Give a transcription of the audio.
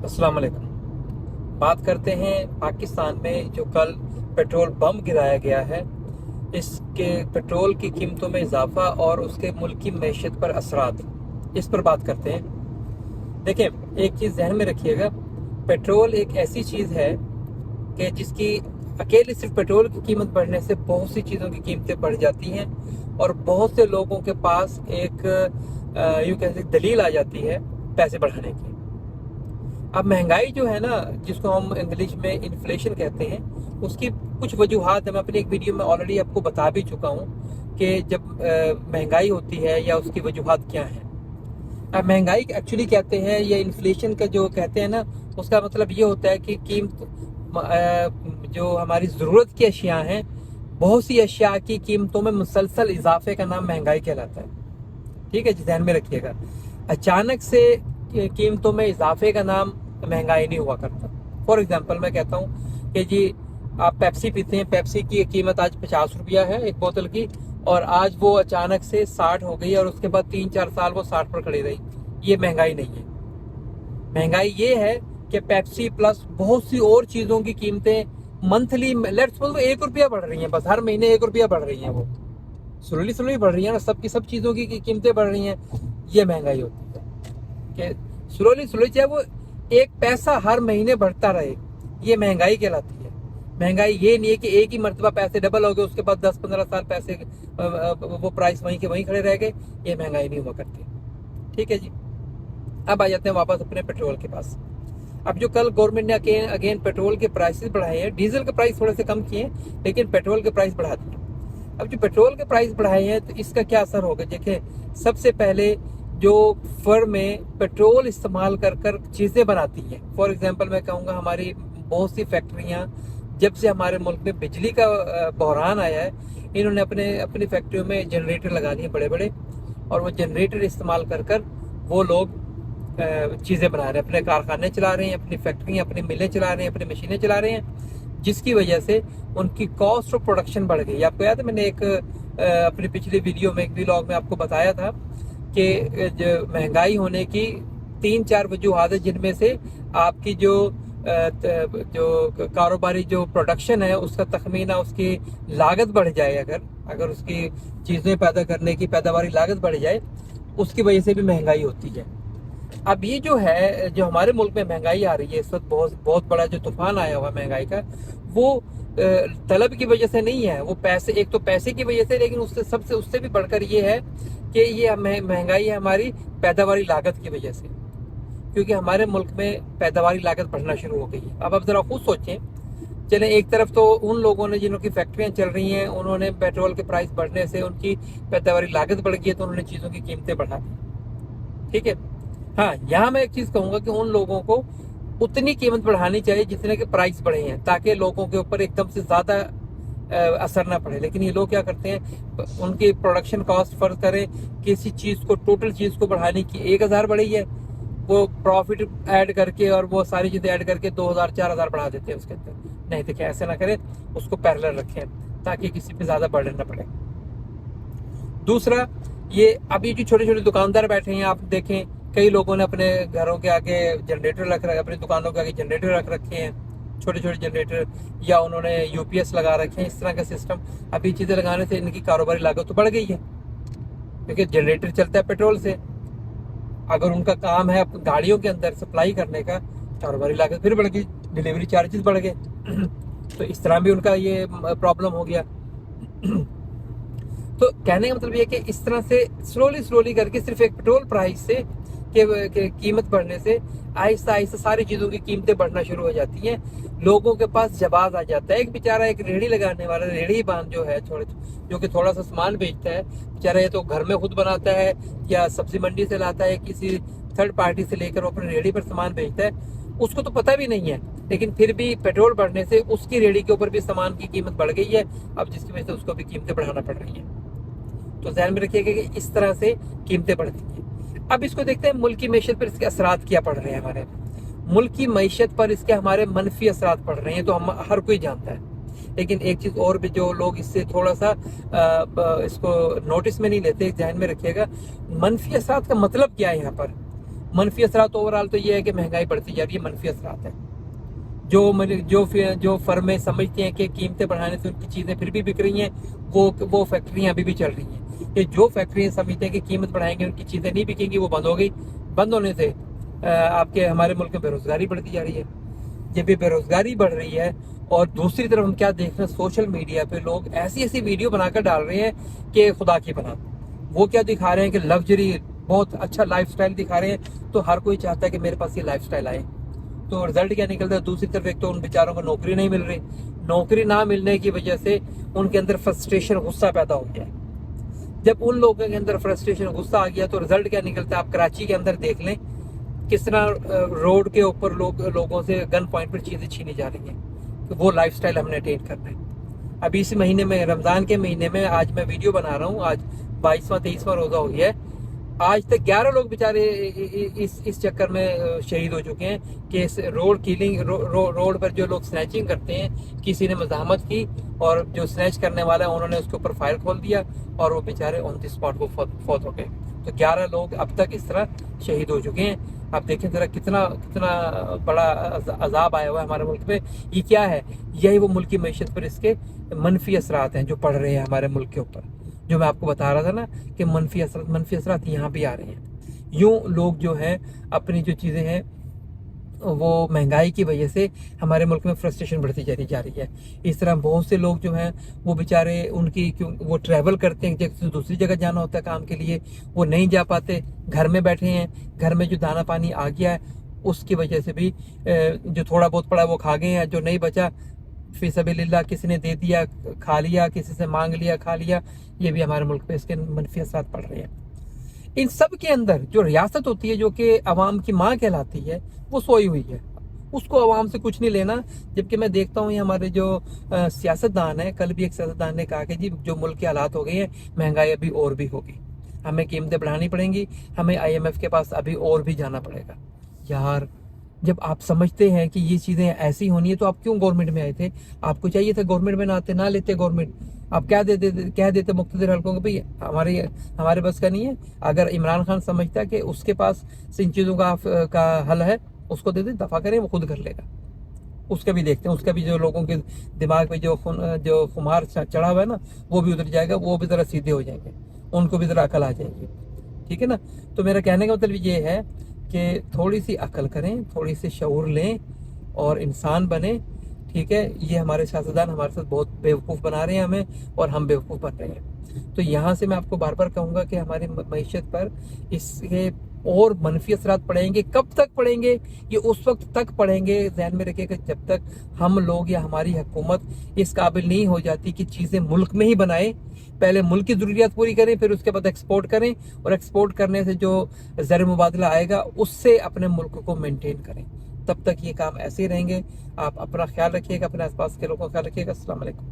अस्सलाम वालेकुम। बात करते हैं पाकिस्तान में जो कल पेट्रोल बम गिराया गया है, इसके पेट्रोल की कीमतों में इजाफा और उसके मुल्क की मैशत पर असरात, इस पर बात करते हैं। देखें, एक चीज़ ज़हन में रखिएगा, पेट्रोल एक ऐसी चीज़ है कि जिसकी अकेले सिर्फ पेट्रोल की कीमत बढ़ने से बहुत सी चीज़ों की कीमतें बढ़ जाती हैं और बहुत से लोगों के पास एक यूँ कह सकते दलील आ जाती है पैसे बढ़ाने की। अब महंगाई जो है ना, जिसको हम इंग्लिश में इन्फ्लेशन कहते हैं, उसकी कुछ वजूहात है। मैं अपनी एक वीडियो में ऑलरेडी आपको बता भी चुका हूँ कि जब महंगाई होती है या उसकी वजूहात क्या हैं। अब महंगाई एक्चुअली कहते हैं या इन्फ्लेशन का जो कहते हैं ना, उसका मतलब ये होता है कि कीमत जो हमारी ज़रूरत की अशिया हैं, बहुत सी अशिया की कीमतों में मुसलसल इजाफे का नाम महंगाई कहलाता है। ठीक है जी, ध्यान में रखिएगा। अचानक से कीमतों में इजाफे का नाम महंगाई नहीं हुआ करता। फॉर एग्जांपल मैं कहता हूँ कि जी आप पेप्सी पीते हैं, पेप्सी की कीमत आज 50 रुपया है एक बोतल की, और आज वो अचानक से 60 हो गई और उसके बाद 3-4 साल वो 60 पर खड़ी रही। ये महंगाई नहीं है। महंगाई ये है कि पेप्सी प्लस बहुत सी और चीज़ों की कीमतें मंथली लेट्स सपोज 1 रुपया बढ़ रही हैं, बस हर महीने 1 रुपया बढ़ रही हैं, वो स्लोली बढ़ रही है ना, सब चीज़ों की कीमतें बढ़ रही हैं। ये महंगाई होती है कि स्लोली चाहे वो 1 पैसा हर महीने बढ़ता रहे, ये महंगाई कहलाती है। महंगाई ये नहीं है कि एक ही मरतबा पैसे डबल हो गए, उसके बाद 10-15 साल पैसे वो प्राइस वहीं के वहीं खड़े रह गए। ये महंगाई नहीं हुआ करती। ठीक है जी। अब आ जाते हैं वापस अपने पेट्रोल के पास। अब जो कल गवर्नमेंट ने अगेन पेट्रोल के प्राइसेस बढ़ाए हैं, डीजल के प्राइस थोड़े से कम किए, लेकिन पेट्रोल के प्राइस बढ़ा दिए। अब जो पेट्रोल के प्राइस बढ़ाए हैं तो इसका क्या असर होगा? देखिए, सबसे पहले जो फर्में पेट्रोल इस्तेमाल कर चीज़ें बनाती हैं, फॉर एग्जांपल मैं कहूँगा हमारी बहुत सी फैक्ट्रियाँ, जब से हमारे मुल्क में बिजली का बहरान आया है, इन्होंने अपनी फैक्ट्रियों में जनरेटर लगा दिए बड़े बड़े, और वो जनरेटर इस्तेमाल कर वो लोग चीज़ें बना रहे हैं, अपने कारखाने चला रहे हैं, अपनी फैक्ट्रियाँ, अपनी मिलें चला रहे हैं, अपनी मशीनें चला रहे हैं, जिसकी वजह से उनकी कॉस्ट ऑफ प्रोडक्शन बढ़ गई। आपको याद है, मैंने एक अपनी पिछली वीडियो में, एक व्लॉग में आपको बताया था कि जो महंगाई होने की 3-4 वजूहात है, जिनमें से आपकी जो कारोबारी जो प्रोडक्शन है उसका तखमीना, उसकी लागत बढ़ जाए, अगर उसकी चीज़ें पैदा करने की पैदावारी लागत बढ़ जाए, उसकी वजह से भी महंगाई होती है। अब ये जो है, जो हमारे मुल्क में महंगाई आ रही है इस वक्त, बहुत बड़ा जो तूफान आया हुआ महंगाई का, वो तलब की वजह से नहीं है, वो पैसे, एक तो पैसे की वजह से, लेकिन उससे भी बढ़कर ये है कि ये महंगाई है हमारी पैदावारी लागत की वजह से, क्योंकि हमारे मुल्क में पैदावारी लागत बढ़ना शुरू हो गई है। अब आप ज़रा खुद सोचें, चलें, एक तरफ तो उन लोगों ने जिनकी फैक्ट्रियाँ चल रही हैं, उन्होंने पेट्रोल के प्राइस बढ़ने से उनकी पैदावारी लागत बढ़ गई है, तो उन्होंने चीज़ों की कीमतें बढ़ा दी। ठीक है। हाँ, यहाँ मैं एक चीज़ कहूँगा कि उन लोगों को उतनी कीमत बढ़ानी चाहिए जितने के प्राइस बढ़े हैं, ताकि लोगों के ऊपर एकदम से ज़्यादा असर ना पड़े। लेकिन ये लोग क्या करते हैं, उनकी प्रोडक्शन कॉस्ट फर्ज करें, किसी चीज़ को, टोटल चीज़ को बढ़ाने की 1000 बढ़ी है, वो प्रॉफिट ऐड करके और वो सारी चीज़ें ऐड करके 2000-4000 बढ़ा देते हैं उसके अंदर। नहीं, देखिए ऐसे ना करें, उसको पैरेलल रखें ताकि किसी पे ज़्यादा बर्डन ना पड़े। दूसरा, ये अभी जो छोटे छोटे दुकानदार बैठे हैं, आप देखें, कई लोगों ने अपने घरों के आगे जनरेटर रख रखे, अपनी दुकानों के आगे जनरेटर रख रखे हैं, छोटे छोटे जनरेटर, या उन्होंने यूपीएस लगा रखे हैं, इस तरह का सिस्टम। अभी चीज़ें लगाने से इनकी कारोबारी लागत तो बढ़ गई है, क्योंकि जनरेटर चलता है पेट्रोल से। अगर उनका काम है गाड़ियों के अंदर सप्लाई करने का, कारोबारी लागत फिर बढ़ गई, डिलीवरी चार्जेस बढ़ गए तो इस तरह भी उनका ये प्रॉब्लम हो गया। तो कहने का मतलब ये कि इस तरह से स्लोली करके सिर्फ एक पेट्रोल प्राइस से के कीमत बढ़ने से आहिस्ता आहिस्ता सारी चीज़ों की कीमतें बढ़ना शुरू हो जाती हैं। लोगों के पास जवाब आ जाता है। एक बेचारा, एक रेहड़ी लगाने वाला, रेहड़ी बांध जो है, जो कि थोड़ा सा सामान बेचता है, बेचारा ये तो घर में खुद बनाता है या सब्जी मंडी से लाता है, किसी थर्ड पार्टी से लेकर वो अपनी रेहड़ी पर सामान बेचता है, उसको तो पता भी नहीं है, लेकिन फिर भी पेट्रोल बढ़ने से उसकी रेहड़ी के ऊपर भी सामान की कीमत बढ़ गई है, अब जिसकी वजह से उसको भी कीमतें बढ़ाना पड़ रही हैं। तो ध्यान में रखिएगा कि इस तरह से कीमतें बढ़ती हैं। अब इसको देखते हैं, मुल्क की मैशत पर इसके असरात क्या पड़ रहे हैं। हमारे मुल्क की मैशत पर इसके हमारे मनफी असरात पड़ रहे हैं, तो हम हर कोई जानता है। लेकिन एक चीज़ और भी जो लोग इससे थोड़ा सा इसको नोटिस में नहीं लेते, ध्यान में रखिएगा, मनफी असरात का मतलब क्या है यहाँ पर। منفی اثرات اوورال تو یہ ہے کہ مہنگائی بڑھتی جا رہی ہے، منفی اثرات ہیں۔ جو فرمیں سمجھتی ہیں کہ قیمتیں بڑھانے سے ان کی چیزیں پھر بھی بک رہی ہیں، وہ فیکٹریاں ابھی بھی چل رہی ہیں۔ کہ جو فیکٹریاں سمجھتے ہیں کہ قیمت بڑھائیں گے ان کی چیزیں نہیں بکیں گی، وہ بند ہو گئی۔ بند ہونے سے آپ کے ہمارے ملک میں بے روزگاری بڑھتی جا رہی ہے۔ جب بھی بے روزگاری بڑھ رہی ہے اور دوسری طرف ہم کیا دیکھ رہے ہیں، سوشل میڈیا پہ لوگ ایسی ویڈیو بنا کر ڈال رہے ہیں کہ خدا کی پناہ۔ وہ کیا دکھا رہے ہیں کہ لگژری، بہت اچھا لائف سٹائل دکھا رہے ہیں، تو ہر کوئی چاہتا ہے کہ میرے پاس یہ لائف سٹائل آئے۔ تو رزلٹ کیا نکلتا ہے؟ دوسری طرف ایک تو ان بیچاروں کو نوکری نہیں مل رہی، نوکری نہ ملنے کی وجہ سے ان کے اندر فرسٹریشن، غصہ پیدا ہو گیا ہے۔ جب ان لوگوں کے اندر فرسٹریشن، غصہ آ گیا تو رزلٹ کیا نکلتا ہے؟ آپ کراچی کے اندر دیکھ لیں کس طرح روڈ کے اوپر لوگوں سے گن پوائنٹ پر چیزیں چھینی جا رہی ہیں کہ وہ لائف سٹائل ہم نے اٹین کرنا ہے۔ ابھی اس مہینے میں، رمضان کے مہینے میں، آج میں ویڈیو بنا رہا ہوں، آج 22واں 23واں روزہ ہو گیا ہے، آج تک 11 لوگ بیچارے اس چکر میں شہید ہو چکے ہیں کہ روڈ پر جو لوگ سنیچنگ کرتے ہیں، کسی نے مزاحمت کی اور جو سنیچ کرنے والا ہے انہوں نے اس کے اوپر فائر کھول دیا اور وہ بیچارے آن دی اسپاٹ وہ فوت ہو گئے۔ تو 11 لوگ اب تک اس طرح شہید ہو چکے ہیں۔ آپ دیکھیں ذرا کتنا بڑا عذاب آیا ہوا ہے ہمارے ملک میں۔ یہ کیا ہے؟ یہی وہ ملکی معیشت پر اس کے منفی اثرات ہیں جو پڑ رہے ہیں ہمارے ملک کے اوپر، جو میں آپ کو بتا رہا تھا نا کہ منفی اثرات یہاں بھی آ رہے ہیں۔ یوں لوگ جو ہیں اپنی جو چیزیں ہیں وہ مہنگائی کی وجہ سے ہمارے ملک میں فرسٹریشن بڑھتی جا رہی ہے۔ اس طرح بہت سے لوگ جو ہیں وہ بیچارے وہ ٹریول کرتے ہیں، جیسے دوسری جگہ جانا ہوتا ہے کام کے لیے، وہ نہیں جا پاتے، گھر میں بیٹھے ہیں، گھر میں جو دانا پانی آ گیا ہے اس کی وجہ سے بھی جو تھوڑا بہت پڑا وہ کھا گئے ہیں، جو نہیں بچا فی سبیل اللہ کسی نے دے دیا کھا لیا، کسی سے مانگ لیا کھا لیا۔ یہ بھی ہمارے ملک پہ اس کے منفی اثرات پڑ رہے ہیں۔ ان سب کے اندر جو ریاست ہوتی ہے جو کہ عوام کی ماں کہلاتی ہے وہ سوئی ہوئی ہے، اس کو عوام سے کچھ نہیں لینا۔ جبکہ میں دیکھتا ہوں یہ ہمارے جو سیاستدان ہیں، کل بھی ایک سیاستدان نے کہا کہ جی جو ملک کے حالات ہو گئے ہیں، مہنگائی ابھی اور بھی ہوگی، ہمیں قیمتیں بڑھانی پڑیں گی، ہمیں IMF کے پاس ابھی اور بھی جانا پڑے گا۔ یار جب آپ سمجھتے ہیں کہ یہ چیزیں ایسی ہونی ہے تو آپ کیوں گورنمنٹ میں آئے تھے؟ آپ کو چاہیے تھا گورنمنٹ میں نہ لیتے گورنمنٹ، آپ کہہ دیتے مقتدر حلقوں کو بھئی ہمارے بس کا نہیں ہے۔ اگر عمران خان سمجھتا ہے کہ اس کے پاس ان چیزوں کا حل ہے، اس کو دے دیں، دفع کریں، وہ خود کر لے گا۔ اس کا بھی دیکھتے ہیں، اس کا بھی جو لوگوں کے دماغ میں جو خمار چڑھا ہوا ہے نا وہ بھی اتر جائے گا، وہ بھی ذرا سیدھے ہو جائیں گے، ان کو بھی ذرا عقل آ جائے گی، ٹھیک ہے نا؟ تو میرا کہنے کا مطلب یہ ہے کہ تھوڑی سی عقل کریں، تھوڑی سی شعور لیں اور انسان بنیں، ٹھیک ہے؟ یہ ہمارے سیاستدان ہمارے ساتھ بہت بیوقوف بنا رہے ہیں ہمیں، اور ہم بیوقوف بن رہے ہیں۔ تو یہاں سے میں آپ کو بار بار کہوں گا کہ ہماری معیشت پر اس کے اور منفی اثرات پڑیں گے۔ کب تک پڑیں گے؟ یہ اس وقت تک پڑیں گے، ذہن میں رکھے کہ جب تک ہم لوگ یا ہماری حکومت اس قابل نہیں ہو جاتی کہ چیزیں ملک میں ہی بنائیں۔ پہلے ملک کی ضروریات پوری کریں، پھر اس کے بعد ایکسپورٹ کریں، اور ایکسپورٹ کرنے سے جو زر مبادلہ آئے گا اس سے اپنے ملک کو مینٹین کریں۔ تب تک یہ کام ایسے ہی رہیں گے۔ آپ اپنا خیال رکھیے گا، اپنے آس پاس کے لوگوں کا خیال رکھیے گا۔ السلام علیکم۔